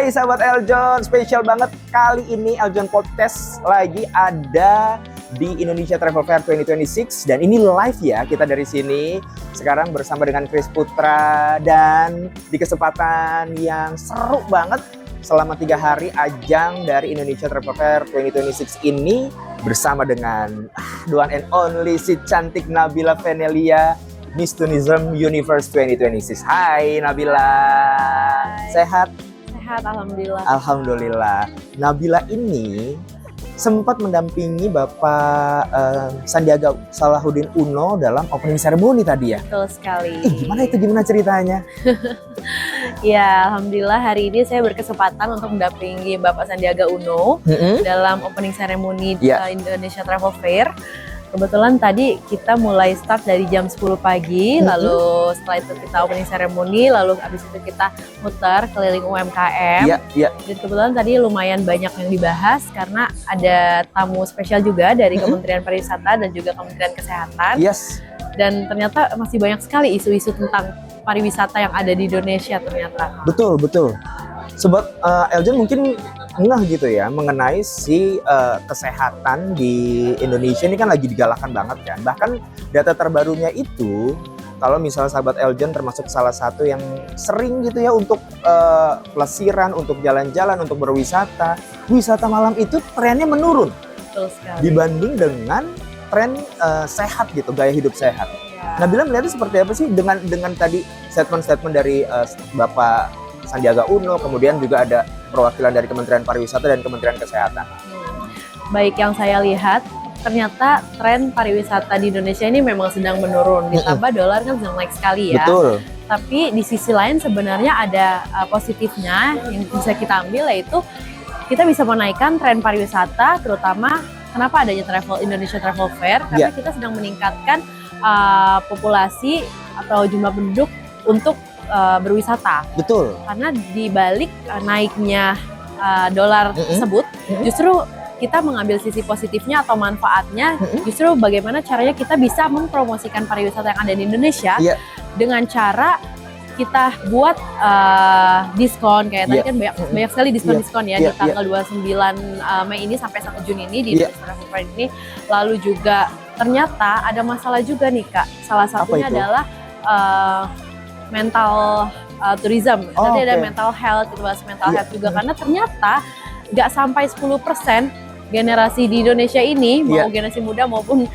Hai sahabat Eljon, spesial banget kali ini Eljon Podcast lagi ada di Indonesia Travel Fair 2026 dan ini live ya kita dari sini sekarang bersama dengan Chris Putra dan di kesempatan yang seru banget selama 3 hari ajang dari Indonesia Travel Fair 2026 ini bersama dengan the one and only si cantik Nabila Venelia, Miss Tourism Universe 2026. Hai Nabila. Hai. Sehat? Sehat, alhamdulillah. Alhamdulillah. Nabila ini sempat mendampingi Bapak Sandiaga Salahuddin Uno dalam opening ceremony tadi ya? Betul sekali. Gimana itu? Gimana ceritanya? Ya, alhamdulillah hari ini saya berkesempatan untuk mendampingi Bapak Sandiaga Uno dalam opening ceremony Indonesia Travel Fair. Kebetulan tadi kita mulai start dari jam 10 pagi, lalu setelah itu kita opening ceremony, lalu habis itu kita muter keliling UMKM. Dan kebetulan tadi lumayan banyak yang dibahas karena ada tamu spesial juga dari Kementerian Pariwisata dan juga Kementerian Kesehatan. Dan ternyata masih banyak sekali isu-isu tentang pariwisata yang ada di Indonesia ternyata. Betul. Sebab Eljon mungkin ngeh gitu ya mengenai si kesehatan di Indonesia ini kan lagi digalakan banget kan. Bahkan data terbarunya itu kalau misalnya sahabat Eljon termasuk salah satu yang sering gitu ya untuk pelesiran, untuk jalan-jalan, untuk berwisata, wisata malam itu trennya menurun. Betul sekali. Dibanding dengan tren sehat gitu, gaya hidup sehat. Nabila melihatnya seperti apa sih dengan tadi statement-statement dari Bapak Sandiaga Uno, kemudian juga ada perwakilan dari Kementerian Pariwisata dan Kementerian Kesehatan. Baik, yang saya lihat ternyata tren pariwisata di Indonesia ini memang sedang menurun, ditambah dolar kan sedang naik sekali ya. Betul. Tapi di sisi lain sebenarnya ada positifnya yang bisa kita ambil, yaitu kita bisa menaikkan tren pariwisata, terutama kenapa adanya Indonesia Travel Fair, karena kita sedang meningkatkan populasi atau jumlah penduduk untuk berwisata. Betul. Karena di balik naiknya dolar tersebut, justru kita mengambil sisi positifnya atau manfaatnya, justru bagaimana caranya kita bisa mempromosikan pariwisata yang ada di Indonesia dengan cara kita buat diskon kayak tadi kan banyak sekali diskon-diskon ya di tanggal 29 Mei ini sampai 1 Juni ini di Indonesia Travel Fair ini. Lalu juga ternyata ada masalah juga nih Kak. Salah satunya adalah mental tourism. Tadi ada mental health, itu bahas mental health juga karena ternyata nggak sampai 10% generasi di Indonesia ini, mau generasi muda maupun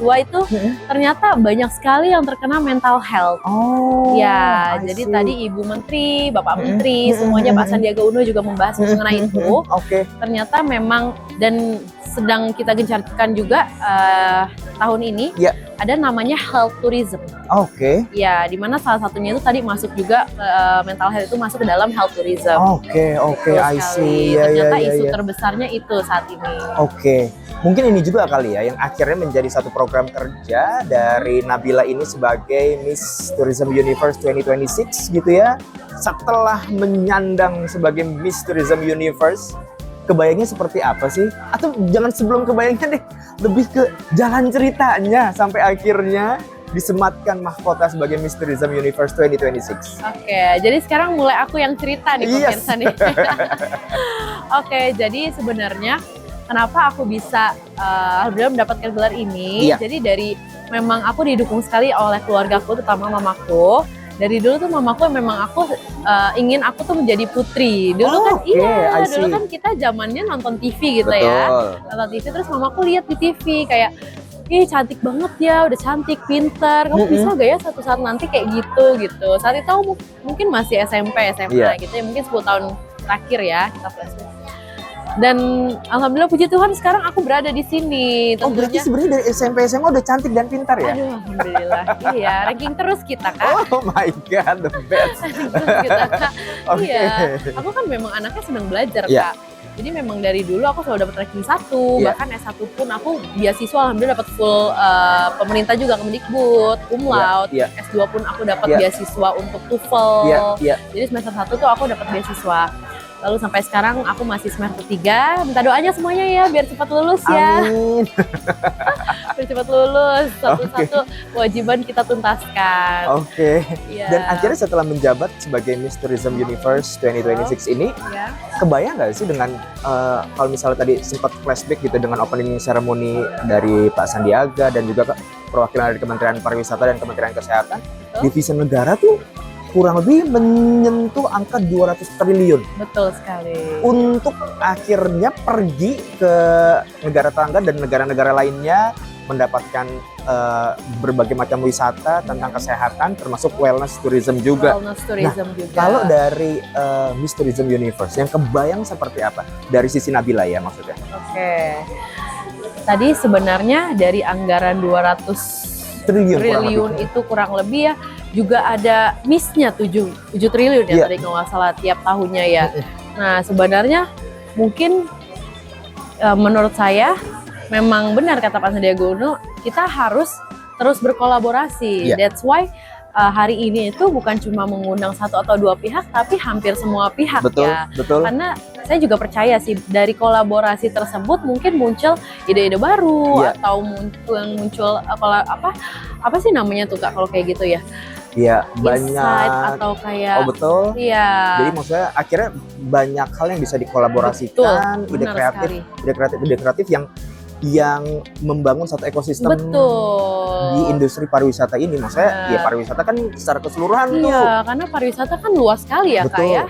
tua itu ternyata banyak sekali yang terkena mental health. Jadi tadi Ibu Menteri, Bapak Menteri, semuanya Pak Sandiaga Uno juga membahas mengenai itu. Ternyata memang dan sedang kita gencarkan juga tahun ini ada namanya health tourism. Ya, dimana salah satunya itu tadi masuk juga mental health itu masuk ke dalam health tourism. I see. Ternyata isu terbesarnya itu saat ini. Mungkin ini juga kali ya yang akhirnya menjadi satu program kerja dari Nabila ini sebagai Miss Tourism Universe 2026 gitu ya. Setelah menyandang sebagai Miss Tourism Universe, kebayangnya seperti apa sih? Atau jangan sebelum kebayangnya deh, lebih ke jalan ceritanya sampai akhirnya disematkan mahkota sebagai Miss Tourism Universe 2026. Jadi sekarang mulai aku yang cerita nih pemirsa nih. Jadi sebenarnya kenapa aku bisa alhamdulillah mendapatkan gelar ini? Jadi dari memang aku didukung sekali oleh keluargaku, terutama mamaku. Dari dulu tuh mamaku memang ingin aku tuh menjadi putri. Dulu kan dulu kan kita zamannya nonton TV gitu ya. Nonton TV terus mamaku lihat di TV kayak cantik banget ya, udah cantik, pintar. Kamu bisa gak ya suatu saat nanti kayak gitu. Saat itu aku mungkin masih SMP, SMA gitu ya, mungkin 10 tahun terakhir ya kita flashback. Dan alhamdulillah puji Tuhan sekarang aku berada di sini. Berarti sebenarnya dari SMP SMA udah cantik dan pintar ya? Aduh, alhamdulillah. Ranking terus kita Kak. Oh my god, the best. Ranking terus kita Kak. Aku kan memang anaknya senang belajar Kak. Jadi memang dari dulu aku selalu dapat ranking 1, bahkan S1 pun aku beasiswa alhamdulillah dapat full pemerintah juga Kemdikbud, cum laude. S2 pun aku dapat beasiswa untuk TOEFL. Jadi semester 1 tuh aku dapat beasiswa. Lalu sampai sekarang aku masih semester 3. Minta doanya semuanya ya biar cepat lulus ya. Amin. Biar cepat lulus. Satu-satu kewajiban kita tuntaskan. Oke. Iya. Dan akhirnya setelah menjabat sebagai Miss Tourism Universe 2026 ini, Ya. kebayang nggak sih dengan kalau misalnya tadi sempat flashback gitu dengan opening ceremony dari Pak Sandiaga dan juga perwakilan dari Kementerian Pariwisata dan Kementerian Kesehatan, divisi negara tuh kurang lebih menyentuh angka 200 triliun Betul sekali. untuk akhirnya pergi ke negara tetangga dan negara-negara lainnya mendapatkan berbagai macam wisata tentang kesehatan termasuk wellness tourism juga. Wellness tourism juga. Kalau dari Miss Tourism Universe yang kebayang seperti apa dari sisi Nabila ya maksudnya? Oke. Tadi sebenarnya dari anggaran 200 Triliun kurang triliun lebih. itu kurang lebih ya, juga ada miss-nya 7 triliun ya Iya. tadi kalau nggak salah tiap tahunnya ya. Nah sebenarnya mungkin menurut saya memang benar kata Pak Sandiaga Uno, kita harus terus berkolaborasi. Iya. That's why hari ini itu bukan cuma mengundang 1 atau 2 pihak, tapi hampir semua pihak Betul, ya. betul. Karena saya juga percaya sih dari kolaborasi tersebut mungkin muncul ide-ide baru Iya. atau muncul apa sih namanya tuh Kak kalau kayak gitu ya? Iya, Insight banyak. atau kayak Oh betul. iya. Jadi maksudnya akhirnya banyak hal yang bisa dikolaborasikan, Betul, ide benar kreatif, sekali. ide kreatif yang membangun satu ekosistem Betul. di industri pariwisata ini. Maksudnya Benar. ya pariwisata kan secara keseluruhan tuh. Iya, karena pariwisata kan luas sekali ya Kak Betul. ya.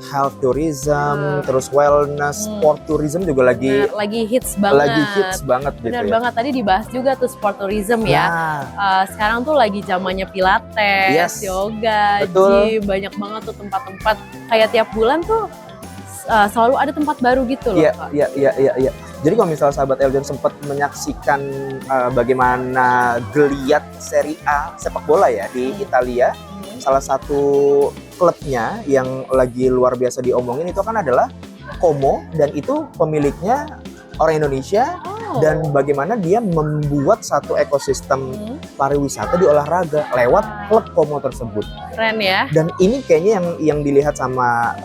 Health tourism, Benar. terus wellness, sport tourism juga lagi Benar, lagi hits banget. banget gitu Benar ya. banget, tadi dibahas juga tuh sport tourism ya. Nah, Sekarang tuh lagi zamannya pilates, Yes. yoga, Betul. gym, banyak banget tuh tempat-tempat. Kayak tiap bulan tuh selalu ada tempat baru gitu loh iya, Kak. iya. Jadi kalau misalnya sahabat Eljon sempat menyaksikan bagaimana geliat Serie A sepak bola ya di Italia, salah satu klubnya yang lagi luar biasa diomongin itu kan adalah Como, dan itu pemiliknya orang Indonesia. Oh. Dan bagaimana dia membuat satu ekosistem pariwisata di olahraga lewat klub Como tersebut. Keren ya. Dan ini kayaknya yang dilihat sama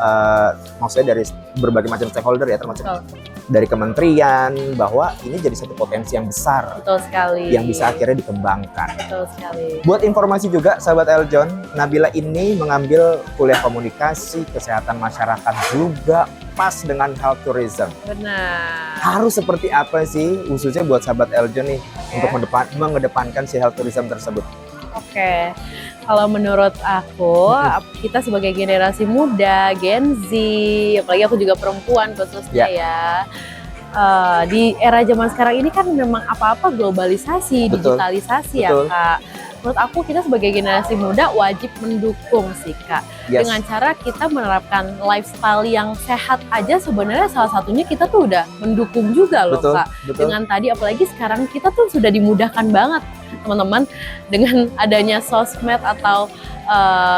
maksudnya dari berbagai macam stakeholder ya, termasuk Betul, dari kementerian, bahwa ini jadi satu potensi yang besar betul sekali. yang bisa akhirnya dikembangkan. Betul sekali. Buat informasi juga sahabat Eljon, Nabila ini mengambil kuliah komunikasi, kesehatan masyarakat juga pas dengan health tourism. Benar. Harus seperti apa sih khususnya buat sahabat Eljon nih untuk mengedepankan si health tourism tersebut? Oke, kalau menurut aku, kita sebagai generasi muda, Gen Z, apalagi aku juga perempuan khususnya ya, di era zaman sekarang ini kan memang apa-apa globalisasi, Betul. digitalisasi Betul. ya Kak. Menurut aku kita sebagai generasi muda wajib mendukung sih Kak. Yes. Dengan cara kita menerapkan lifestyle yang sehat aja, sebenarnya salah satunya kita tuh udah mendukung juga loh Betul, Kak. betul. Dengan tadi apalagi sekarang kita tuh sudah dimudahkan banget teman-teman dengan adanya sosmed atau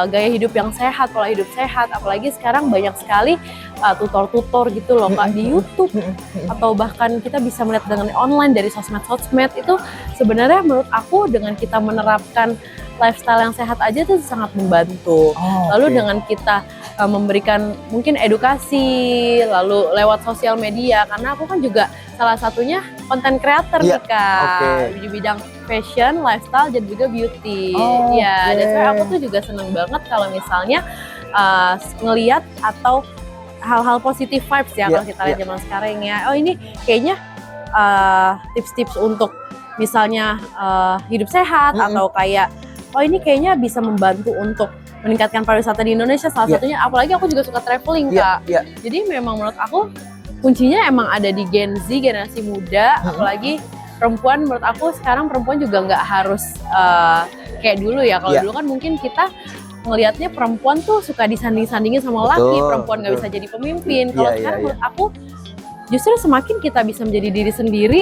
gaya hidup yang sehat, pola hidup sehat. Apalagi sekarang banyak sekali tutor-tutor gitu loh Kak di YouTube, atau bahkan kita bisa melihat dengan online dari sosmed-sosmed. Itu sebenarnya menurut aku dengan kita menerapkan lifestyle yang sehat aja itu sangat membantu. Lalu dengan kita memberikan mungkin edukasi, lalu lewat sosial media, karena aku kan juga salah satunya konten creator nih Kak, di bidang fashion, lifestyle, dan juga beauty. Ya, dan saya aku tuh juga seneng banget kalau misalnya ngelihat atau hal-hal positif vibes ya kalau kita lihat zaman sekarang ya. Oh ini kayaknya tips-tips untuk misalnya hidup sehat atau kayak oh ini kayaknya bisa membantu untuk meningkatkan pariwisata di Indonesia, salah satunya. Apalagi aku juga suka traveling Kak. Jadi memang menurut aku kuncinya emang ada di Gen Z, generasi muda. Apalagi perempuan, menurut aku sekarang perempuan juga nggak harus kayak dulu ya. Kalau dulu kan mungkin kita ngelihatnya perempuan tuh suka disanding-sandingin sama laki, perempuan nggak bisa jadi pemimpin. Kalau sekarang menurut aku justru semakin kita bisa menjadi diri sendiri,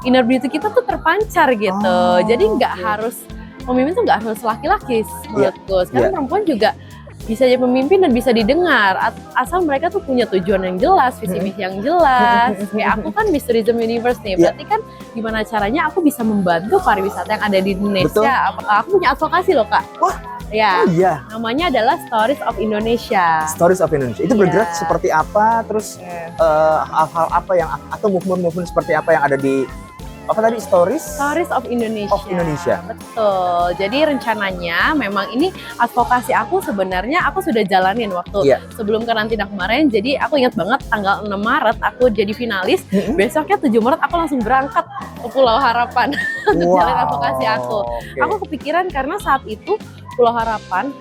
inner beauty kita tuh terpancar gitu. Jadi nggak harus pemimpin tuh nggak harus laki-laki menurutku. Sekarang perempuan juga bisa jadi pemimpin dan bisa didengar asal mereka tuh punya tujuan yang jelas, visi misi yang jelas. Kayak aku kan Miss Tourism Universe nih, berarti kan gimana caranya aku bisa membantu pariwisata yang ada di Indonesia. Aku punya advokasi loh Kak. Wah, Ya, Oh iya, namanya adalah Stories of Indonesia. Stories of Indonesia. Itu Iya. bergerak seperti apa? Terus hal-hal apa yang atau movement-movement seperti apa yang ada di apa tadi Stories? Stories of Indonesia. Of Indonesia. Betul. Jadi rencananya memang ini advokasi aku sebenarnya aku sudah jalanin waktu Iya. sebelum karantina kemarin. Jadi aku ingat banget tanggal 6 Maret aku jadi finalis. Besoknya 7 Maret aku langsung berangkat ke Pulau Harapan untuk jalan advokasi aku. Oke. Aku kepikiran karena saat itu Pulau Harapan,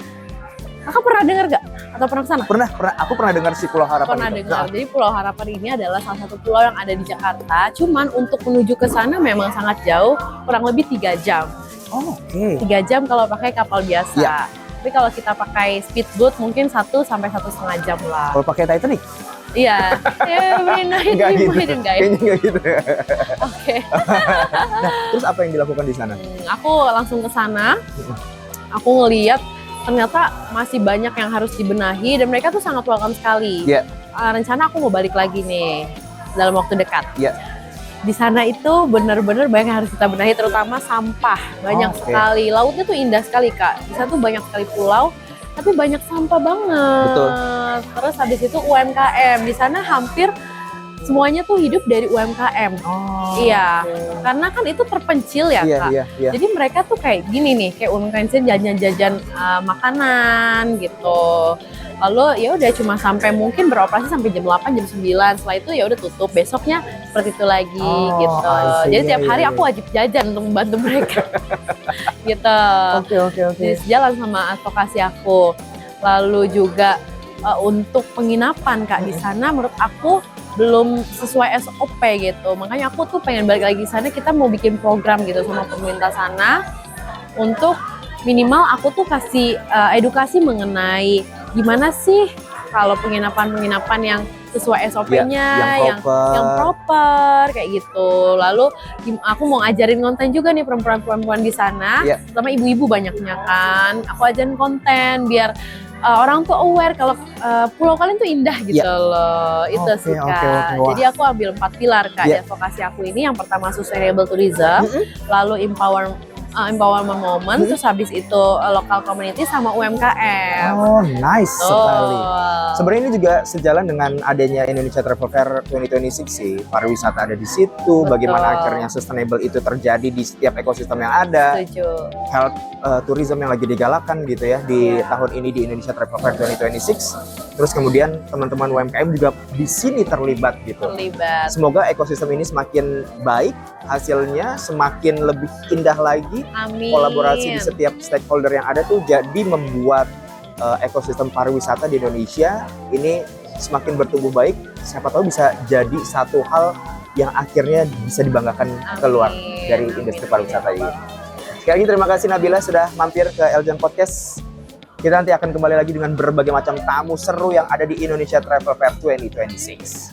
kakak pernah dengar gak? Atau pernah kesana? Pernah, aku pernah dengar si Pulau Harapan Pernah itu. dengar. Jadi Pulau Harapan ini adalah salah satu pulau yang ada di Jakarta. Cuman untuk menuju ke sana memang sangat jauh, kurang lebih 3 jam. Oh, oke. 3 jam kalau pakai kapal biasa. Iya. Tapi kalau kita pakai speedboat mungkin 1 sampai 1,5 jam lah. Kalau pakai Titanic? Iya. Every night Enggak we gitu. might and guys. Kayaknya enggak gitu. Oke. Nah, terus apa yang dilakukan di sana? Aku langsung ke sana. Aku ngeliat ternyata masih banyak yang harus dibenahi dan mereka tuh sangat welcome sekali. Iya. Rencana aku mau balik lagi nih dalam waktu dekat. Iya. Di sana itu benar-benar banyak yang harus kita benahi, terutama sampah. Banyak Oke. sekali. Lautnya tuh indah sekali, Kak. Di sana tuh banyak sekali pulau, tapi banyak sampah banget. Betul. Terus habis itu UMKM. Di sana hampir semuanya tuh hidup dari UMKM. Oh. Iya. Karena kan itu terpencil ya, Iya, Kak. iya, iya. Jadi mereka tuh kayak gini nih, kayak UMKM jajan-jajan makanan gitu. Lalu ya udah cuma sampai mungkin beroperasi sampai jam 8, jam 9. Setelah itu ya udah tutup. Besoknya seperti itu lagi gitu. I see. Jadi Iya, tiap hari iya, aku wajib jajan untuk membantu mereka. Gitu. Oke. Jadi sejalan sama advokasi aku. Lalu juga untuk penginapan, Kak, di sana menurut aku belum sesuai SOP gitu. Makanya aku tuh pengen balik lagi di sana, kita mau bikin program gitu sama pemerintah sana untuk minimal aku tuh kasih edukasi mengenai gimana sih kalau penginapan-penginapan yang sesuai SOP-nya, yang proper kayak gitu. Lalu aku mau ngajarin konten juga nih perempuan-perempuan di sana, Iya. terutama ibu-ibu banyaknya kan. Aku ajarin konten biar orang tuh aware kalau pulau kalian tuh indah gitu loh. Itu Oke, sih, Kak. oke. Wah. Jadi aku ambil 4 pilar, Kak, di Iya. advokasi aku ini. Yang pertama sustainable tourism, lalu empowerment moment, terus habis itu local community sama UMKM. Oh, nice sekali. Tuh. Sebenarnya ini juga sejalan dengan adanya Indonesia Travel Fair 2026 sih. Pariwisata ada di situ, bagaimana akhirnya sustainable itu terjadi di setiap ekosistem yang ada. Setuju. Health tourism yang lagi digalakan gitu ya di Iya. tahun ini di Indonesia Travel Fair 2026. Terus kemudian teman-teman UMKM juga di sini terlibat gitu. Terlibat. Semoga ekosistem ini semakin baik, hasilnya semakin lebih indah lagi. Amin. Kolaborasi di setiap stakeholder yang ada tuh jadi membuat ekosistem pariwisata di Indonesia ini semakin bertumbuh baik. Siapa tahu bisa jadi satu hal yang akhirnya bisa dibanggakan keluar dari industri pariwisata ini. Sekali lagi terima kasih Nabila sudah mampir ke Eljan Podcast. Kita nanti akan kembali lagi dengan berbagai macam tamu seru yang ada di Indonesia Travel Fair 2026.